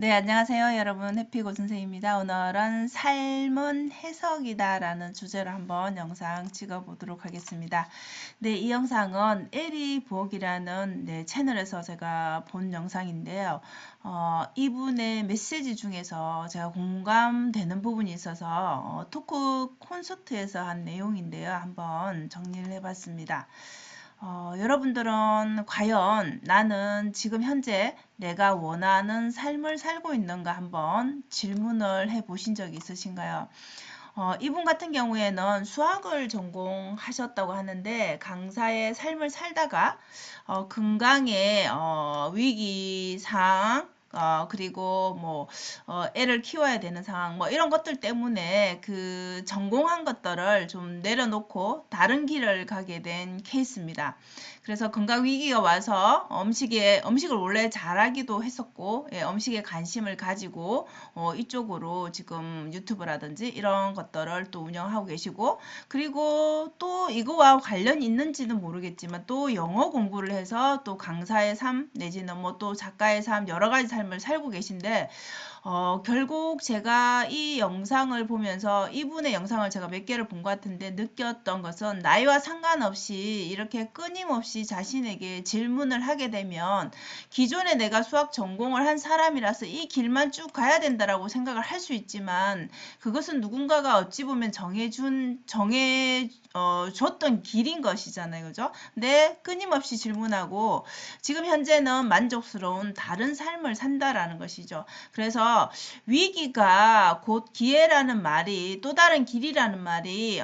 네, 안녕하세요. 여러분. 해피고 선생입니다. 오늘은 삶은 해석이다 라는 주제로 한번 영상 찍어보도록 하겠습니다. 네, 이 영상은 에리 부엌이라는 채널에서 제가 본 영상인데요. 이분의 메시지 중에서 제가 공감되는 부분이 있어서 토크 콘서트에서 한 내용인데요. 한번 정리를 해봤습니다. 여러분들은 과연 나는 지금 현재 내가 원하는 삶을 살고 있는가 한번 질문을 해 보신 적이 있으신가요? 이분 같은 경우에는 수학을 전공하셨다고 하는데 강사의 삶을 살다가 건강의 위기 상황 그리고 뭐 애를 키워야 되는 상황 뭐 이런 것들 때문에 그 전공한 것들을 좀 내려놓고 다른 길을 가게 된 케이스입니다. 그래서 건강 위기가 와서 음식을 원래 잘하기도 했었고 음식에 관심을 가지고 이쪽으로 지금 유튜브라든지 이런 것들을 또 운영하고 계시고, 그리고 또 이거와 관련이 있는지는 모르겠지만 또 영어 공부를 해서 또 강사의 삶 내지는 뭐 또 작가의 삶 여러 가지 삶을 살고 계신데, 결국 제가 이 영상을 보면서 이분의 영상을 제가 몇 개를 본 것 같은데 느꼈던 것은 나이와 상관없이 이렇게 끊임없이 자신에게 질문을 하게 되면 기존에 내가 수학 전공을 한 사람이라서 이 길만 쭉 가야 된다라고 생각을 할 수 있지만 그것은 누군가가 어찌 보면 줬던 길인 것이잖아요. 그죠? 근데 끊임없이 질문하고 지금 현재는 만족스러운 다른 삶을 산다라는 것이죠. 그래서 위기가 곧 기회라는 말이, 또 다른 길이라는 말이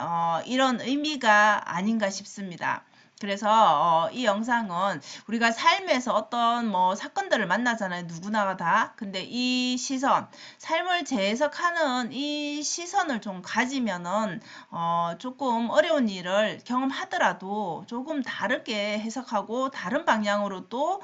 이런 의미가 아닌가 싶습니다. 그래서 이 영상은 우리가 삶에서 어떤 뭐 사건들을 만나잖아요. 누구나가 다. 근데 이 시선, 삶을 재해석하는 이 시선을 좀 가지면은 조금 어려운 일을 경험하더라도 조금 다르게 해석하고 다른 방향으로 또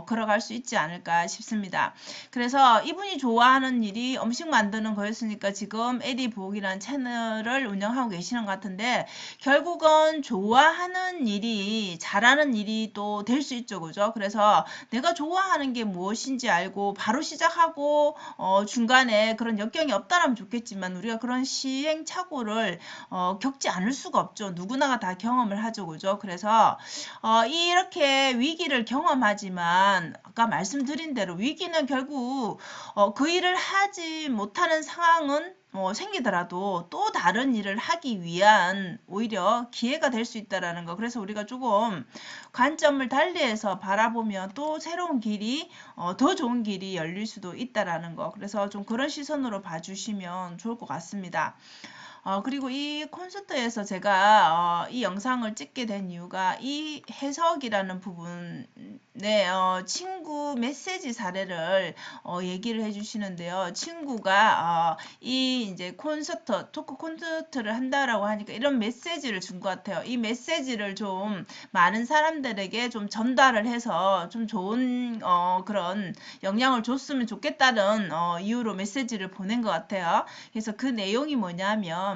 걸어갈 수 있지 않을까 싶습니다. 그래서 이분이 좋아하는 일이 음식 만드는 거였으니까 지금 에디 부엌이라는 채널을 운영하고 계시는 것 같은데, 결국은 좋아하는 일이 잘하는 일이 또 될 수 있죠. 그죠? 그래서 내가 좋아하는 게 무엇인지 알고 바로 시작하고 중간에 그런 역경이 없다라면 좋겠지만 우리가 그런 시행착오를 겪지 않을 수가 없죠. 누구나가 다 경험을 하죠. 그죠? 그래서 이렇게 위기를 경험하지만 아까 말씀드린 대로 위기는 결국 그 일을 하지 못하는 상황은 생기더라도 또 다른 일을 하기 위한 오히려 기회가 될 수 있다라는 거. 그래서 우리가 조금 관점을 달리해서 바라보면 또 새로운 길이 더 좋은 길이 열릴 수도 있다라는 거. 그래서 좀 그런 시선으로 봐주시면 좋을 것 같습니다. 그리고 이 콘서트에서 제가 이 영상을 찍게 된 이유가 이 해석이라는 부분에 친구 메시지 사례를 얘기를 해주시는데요. 친구가 이 이제 토크 콘서트를 한다라고 하니까 이런 메시지를 준 것 같아요. 이 메시지를 좀 많은 사람들에게 좀 전달을 해서 좀 좋은 그런 영향을 줬으면 좋겠다는 이유로 메시지를 보낸 것 같아요. 그래서 그 내용이 뭐냐면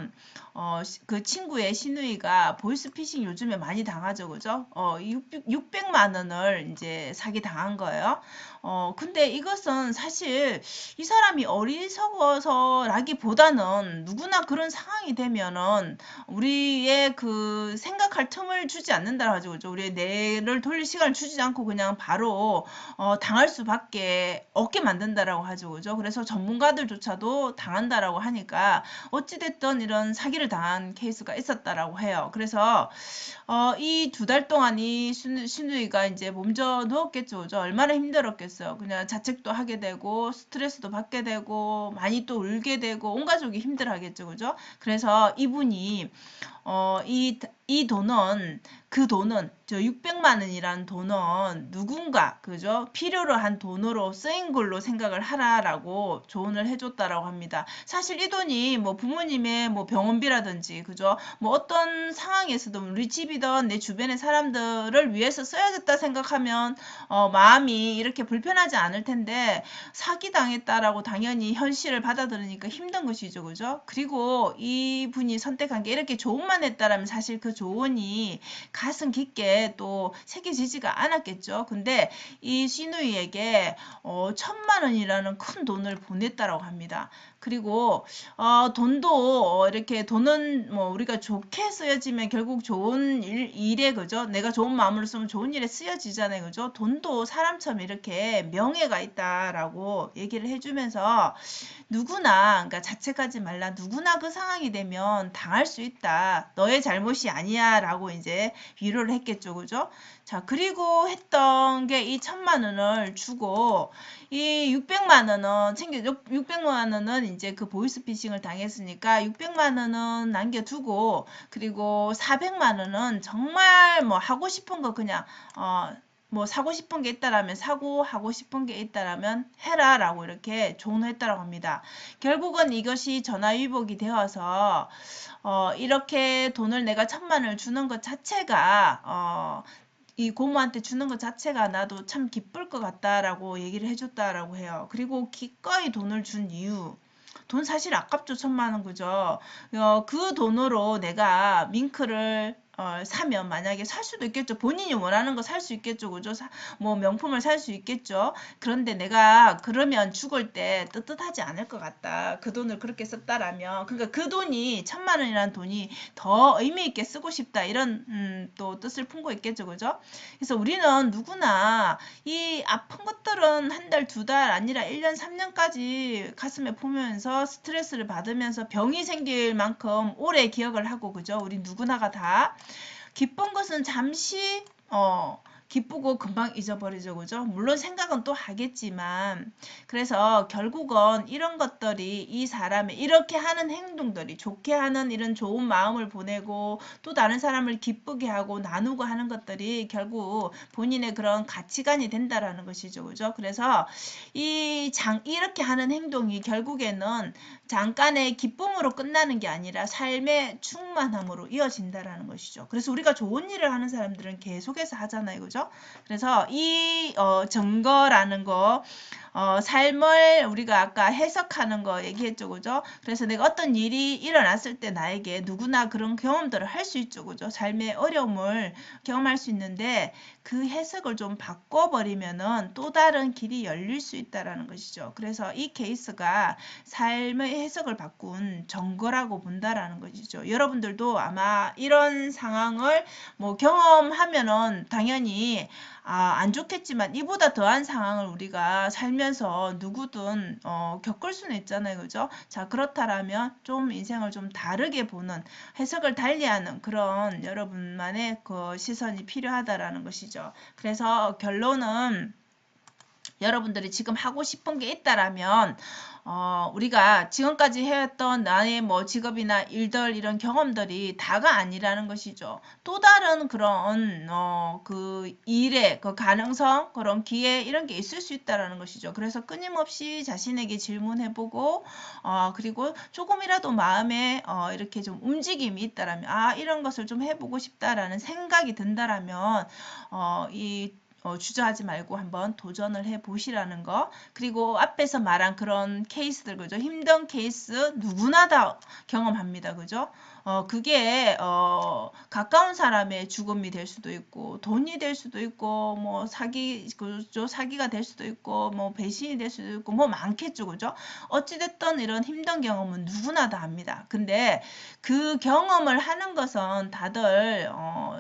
그 친구의 시누이가 보이스피싱 요즘에 많이 당하죠. 그죠? 600만 원을 이제 사기 당한 거예요. 근데 이것은 사실 이 사람이 어리석어서라기보다는 누구나 그런 상황이 되면은 우리의 그 생각할 틈을 주지 않는다 하죠. 그죠? 우리의 뇌를 돌릴 시간을 주지 않고 그냥 바로 당할 수밖에 없게 만든다라고 하죠. 그죠? 그래서 전문가들조차도 당한다라고 하니까 어찌됐든 이런 사기를 당한 케이스가 있었다라고 해요. 그래서 이 2달 동안 이 신우이가 이제 몸져 누웠겠죠. 그죠? 얼마나 힘들었겠어요. 그냥 자책도 하게 되고 스트레스도 받게 되고 많이 또 울게 되고 온 가족이 힘들어하겠죠. 그죠? 그래서 이분이 이 돈은 그 돈은 저 600만 원이라는 돈은 누군가 그죠? 필요로 한 돈으로 쓰인 걸로 생각을 하라라고 조언을 해줬다라고 합니다. 사실 이 돈이 뭐 부모님의 뭐 병원비라든지 그죠? 뭐 어떤 상황에서도 우리 집이든 내 주변의 사람들을 위해서 써야겠다 생각하면 마음이 이렇게 불편하지 않을 텐데 사기당했다라고 당연히 현실을 받아들이니까 힘든 것이죠. 그죠? 그리고 이분이 선택한 게 이렇게 좋은 생각만 했다라면 사실 그 조언이 가슴 깊게 또 새겨지지가 않았겠죠. 근데 이 시누이에게 1,000만 원이라는 큰 돈을 보냈다라고 합니다. 그리고 돈도 이렇게 돈은 뭐 우리가 좋게 쓰여지면 결국 좋은 일에 그죠? 내가 좋은 마음으로 쓰면 좋은 일에 쓰여지잖아요. 그죠? 돈도 사람처럼 이렇게 명예가 있다라고 얘기를 해주면서 누구나 그러니까 자책하지 말라. 누구나 그 상황이 되면 당할 수 있다. 너의 잘못이 아니야 라고 이제 위로를 했겠죠. 그죠? 자, 그리고 했던 게 이 1,000만 원을 주고 이 600만 원은 600만 원은 이제 그 보이스피싱을 당했으니까 600만 원은 남겨두고 그리고 400만 원은 정말 뭐 하고 싶은 거 그냥 뭐 사고 싶은 게 있다라면 사고 하고 싶은 게 있다라면 해라라고 이렇게 조언했다라고 합니다. 결국은 이것이 전화위복이 되어서 이렇게 돈을 내가 1,000만 원을 주는 것 자체가 이 고모한테 주는 것 자체가 나도 참 기쁠 것 같다라고 얘기를 해줬다라고 해요. 그리고 기꺼이 돈을 준 이유. 돈 사실 아깝죠. 1,000만 원 그죠? 그 돈으로 내가 밍크를 사면 만약에 살 수도 있겠죠. 본인이 원하는 거 살 수 있겠죠. 그죠? 뭐 명품을 살 수 있겠죠. 그런데 내가 그러면 죽을 때 떳떳하지 않을 것 같다. 그 돈을 그렇게 썼다라면. 그러니까 그 돈이 1,000만 원이라는 돈이 더 의미 있게 쓰고 싶다. 이런 또 뜻을 품고 있겠죠. 그죠? 그래서 우리는 누구나 이 아픈 것들은 한 달, 2달 아니라 1년, 3년까지 가슴에 품으면서 스트레스를 받으면서 병이 생길 만큼 오래 기억을 하고 그죠? 우리 누구나가 다 기쁜 것은 잠시 기쁘고 금방 잊어버리죠. 그죠? 물론 생각은 또 하겠지만 그래서 결국은 이런 것들이 이 사람의 이렇게 하는 행동들이 좋게 하는 이런 좋은 마음을 보내고 또 다른 사람을 기쁘게 하고 나누고 하는 것들이 결국 본인의 그런 가치관이 된다라는 것이죠. 그죠? 그래서 이렇게 하는 행동이 결국에는 잠깐의 기쁨으로 끝나는 게 아니라 삶의 충만함으로 이어진다라는 것이죠. 그래서 우리가 좋은 일을 하는 사람들은 계속해서 하잖아요. 그죠? 그래서 이 증거라는 거 삶을 우리가 아까 해석하는 거 얘기했죠. 그죠? 그래서 내가 어떤 일이 일어났을 때 나에게 누구나 그런 경험들을 할 수 있죠. 그죠? 삶의 어려움을 경험할 수 있는데 그 해석을 좀 바꿔버리면은 또 다른 길이 열릴 수 있다라는 것이죠. 그래서 이 케이스가 삶의 해석을 바꾼 증거라고 본다라는 것이죠. 여러분들도 아마 이런 상황을 뭐 경험하면은 당연히 안 좋겠지만 이보다 더한 상황을 우리가 살면서 누구든 겪을 수는 있잖아요. 그죠? 자, 그렇다라면 좀 인생을 좀 다르게 보는 해석을 달리하는 그런 여러분만의 그 시선이 필요하다라는 것이죠. 그래서 결론은 여러분들이 지금 하고 싶은 게 있다라면 우리가 지금까지 해왔던 나의 뭐 직업이나 일들 이런 경험들이 다가 아니라는 것이죠. 또 다른 그런 그 일의 그 가능성, 그런 기회 이런 게 있을 수 있다라는 것이죠. 그래서 끊임없이 자신에게 질문해보고 그리고 조금이라도 마음에 이렇게 좀 움직임이 있다라면 이런 것을 좀 해보고 싶다라는 생각이 든다라면 주저하지 말고 한번 도전을 해 보시라는 거. 그리고 앞에서 말한 그런 케이스들, 그죠? 힘든 케이스 누구나 다 경험합니다. 그죠? 그게 가까운 사람의 죽음이 될 수도 있고 돈이 될 수도 있고 뭐 사기가 될 수도 있고 뭐 배신이 될 수도 있고 뭐 많겠죠. 그죠? 어찌됐든 이런 힘든 경험은 누구나 다 합니다. 근데 그 경험을 하는 것은 다들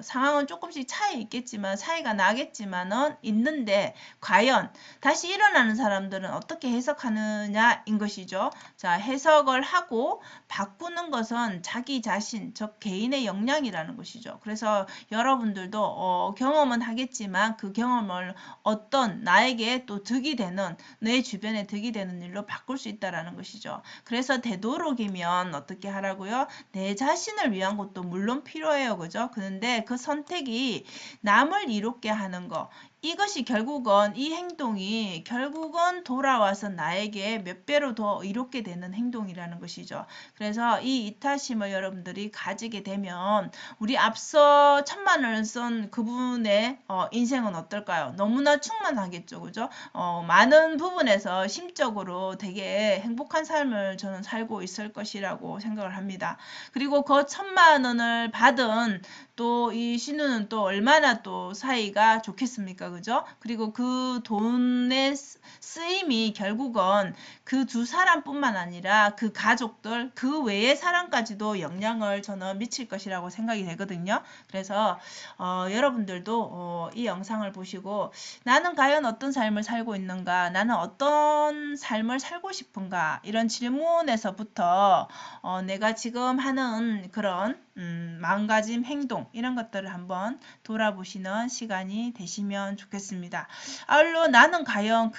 상황은 조금씩 차이 있겠지만 차이가 나겠지만은 있는데 과연 다시 일어나는 사람들은 어떻게 해석하느냐인 것이죠. 자, 해석을 하고 바꾸는 것은 자기 자신, 즉 개인의 역량이라는 것이죠. 그래서 여러분들도 경험은 하겠지만 그 경험을 어떤 나에게 또 득이 되는 내 주변에 득이 되는 일로 바꿀 수 있다라는 것이죠. 그래서 되도록이면 어떻게 하라고요? 내 자신을 위한 것도 물론 필요해요. 그죠? 그런데 그 선택이 남을 이롭게 하는 거, 이것이 결국은 이 행동이 결국은 돌아와서 나에게 몇 배로 더 이롭게 되는 행동이라는 것이죠. 그래서 이 이타심을 여러분들이 가지게 되면 우리 앞서 1,000만 원을 쓴 그분의 인생은 어떨까요? 너무나 충만하겠죠. 그죠? 많은 부분에서 심적으로 되게 행복한 삶을 저는 살고 있을 것이라고 생각을 합니다. 그리고 그 1,000만 원을 받은 또 이 신우는 또 얼마나 또 사이가 좋겠습니까? 그죠? 그리고 그 돈의 쓰임이 결국은 그 두 사람뿐만 아니라 그 가족들, 그 외의 사람까지도 영향을 저는 미칠 것이라고 생각이 되거든요. 그래서 여러분들도 이 영상을 보시고 나는 과연 어떤 삶을 살고 있는가? 나는 어떤 삶을 살고 싶은가? 이런 질문에서부터 내가 지금 하는 그런 마음가짐, 행동 이런 것들을 한번 돌아보시는 시간이 되시면 좋겠습니다. 아울러 나는 과연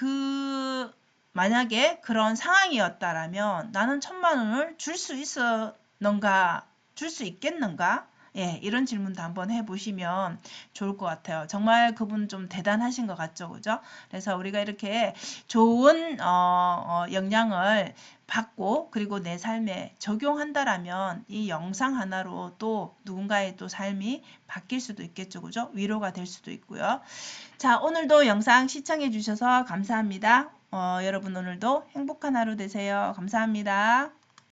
만약에 그런 상황이었다라면 나는 1,000만 원을 줄 수 있었는가? 줄 수 있겠는가? 예, 이런 질문도 한번 해보시면 좋을 것 같아요. 정말 그분 좀 대단하신 것 같죠, 그죠? 그래서 우리가 이렇게 좋은 영향을 받고 그리고 내 삶에 적용한다라면 이 영상 하나로 또 누군가의 또 삶이 바뀔 수도 있겠죠, 그죠? 위로가 될 수도 있고요. 자, 오늘도 영상 시청해 주셔서 감사합니다. 여러분 오늘도 행복한 하루 되세요. 감사합니다.